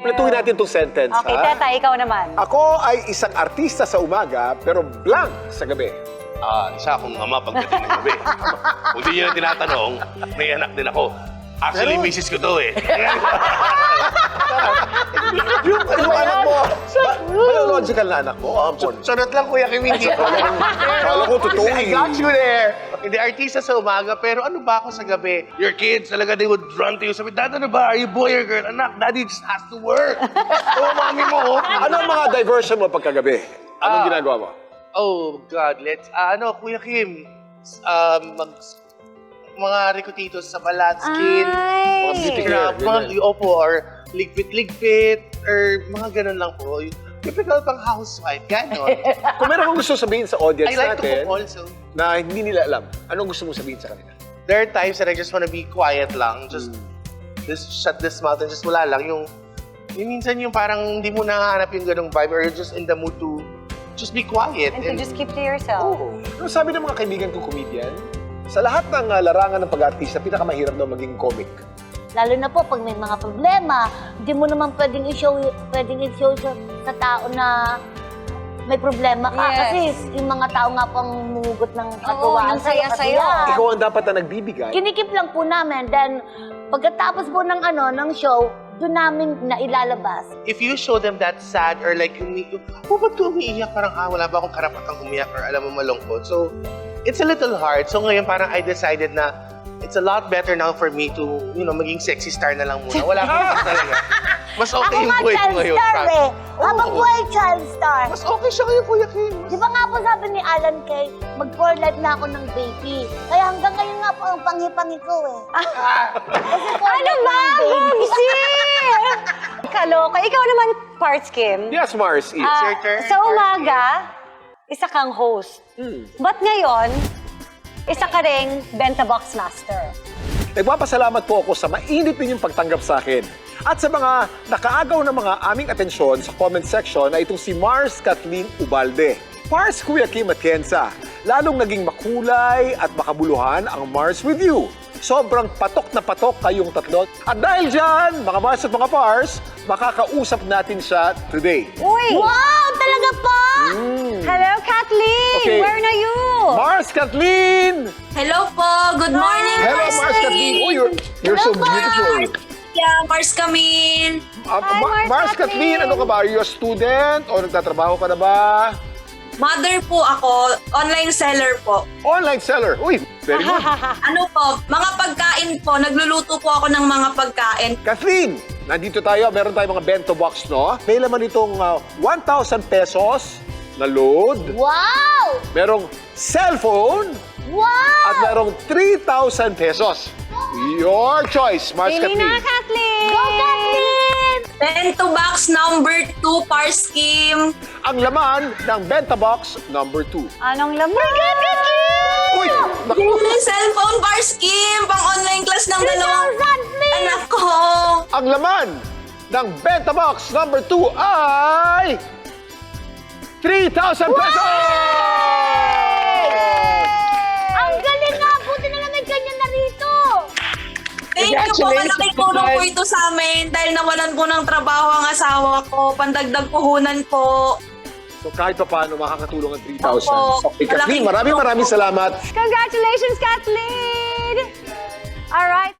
Kumpletuhin natin itong sentence, Okay, ha? Teta, ikaw naman. Ako ay isang artista sa umaga, pero blank sa gabi. Isa akong ama pagdating ng gabi. Kung di nyo na tinatanong, may anak din ako. Actually, misis ko to eh. Yung anak mo, biological na anak mo, ampon. Sunod lang, Kuya Kim, hindi ko. Kala ko totoo I got you there. Hindi, artista sa umaga, pero ano ba ako sa gabi? Your kids, talaga, they would run to you. Sabi, Dad, ano ba? Are you boy or girl? Anak, Daddy just has to work. Mami mo. Ano ang mga diversion mo pagkagabi? Anong ginagawa mo? Oh, God, Kuya Kim, mga rikotitos sa balat, skin, mga beauty care, scrub, ganyan. opo, or ligpit-ligpit, or mga ganun lang po. Typical pang housewife, gano'n. Kung meron kang gusto sabihin sa audience I like to natin cook also. na hindi nila alam, anong gusto mong sabihin sa kanila? There are times that I just wanna be quiet lang, just shut this mouth and just wala lang. Yung minsan yung parang hindi mo nahanap yung ganung vibe or you're just in the mood to just be quiet. And to just keep to yourself. Ano sabi ng mga kaibigan kong comedian? Sa lahat ng larangan ng pag-artista, pinakamahirap daw maging comic. Lalo na po pag may mga problema, hindi mo naman pwedeng i-show sa tao na may problema ka. Yes. Kasi yung mga tao nga pang humugot ng Oo, katuwaan ng saya-sayo. Ikaw ang dapat na nagbibigay. Kinikip lang po namin. Then, pagkatapos po ng show, doon namin na ilalabas. If you show them that sad or like, ba't ko umiiyak? Parang, wala ba akong karapatang umiyak or alam mo malungkot? So, it's a little hard. So ngayon parang I decided na it's a lot better now for me to, maging sexy star na lang muna. Wala akong talaga. Mas okay yung buhay ko ngayon. Ako nga child star eh. Habang Oo. buhay child star. Mas okay siya ngayon, Kuya Kim. Di ba nga po sabi ni Alan Kay, mag-for life na ako ng baby. Kaya hanggang ngayon nga po ang pangi-pangi ko eh. Kasi for Ano life ba? ng baby. Bugsi! Kaloka. Ikaw naman, Parts Kim. Yes, Mars. your turn, Sa umaga, isa kang host. But ngayon, isa ka ring Benta Box Master. Nagpapasalamat po ako sa mainit ninyong pagtanggap sa akin. At sa mga nakaagaw ng mga aming atensyon sa comment section na itong si Mars Kathleen Ubalde. Mars Kuya Kim Atienza, lalong naging makulay at makabuluhan ang Mars with you. Sobrang patok na patok kayong tatlo. At dahil dyan, mga Mars at mga Pars, makakausap natin siya today. Uy! Wow! Talaga po? Hello, Kathleen! Okay. Where na you? Mars Kathleen! Hello po! Good morning, Hello, Mars Kathleen! Oh, you're so beautiful. Yeah, Mars Kamin! Hi, Mars Kathleen, ano ka ba? Are you a student o nagtatrabaho ka na ba? Mother po ako, online seller po. Online seller. Uy, very good. Ano po, mga pagkain po, nagluluto po ako ng mga pagkain. Kathleen, nandito tayo. Meron tayong mga bento box, no? May laman itong 1,000 pesos na load. Wow! Merong cellphone Wow! at merong 3,000 pesos. Your choice, Mars Pili na, Kathleen. Kathleen! Go, Kathleen! Bento box number 2, Parskim. Ang laman ng bento box number 2. Anong laman? Uy, naku. Yung cellphone, Parskim, pang online class ng dalawang 3,000, please! anak ko. Ang laman ng bento box number 2 ay 3,000 pesos! Ang galing nga! Buti na lang may ganyan na rito! Thank you po, malaking tulong po ito sa amin dahil nawalan po ng trabaho ang asawa ko, pandagdag puhunan po. So kahit pa paano makakatulong ang 3,000. Opo. Okay, Kathleen, maraming salamat. Congratulations, Kathleen! All right.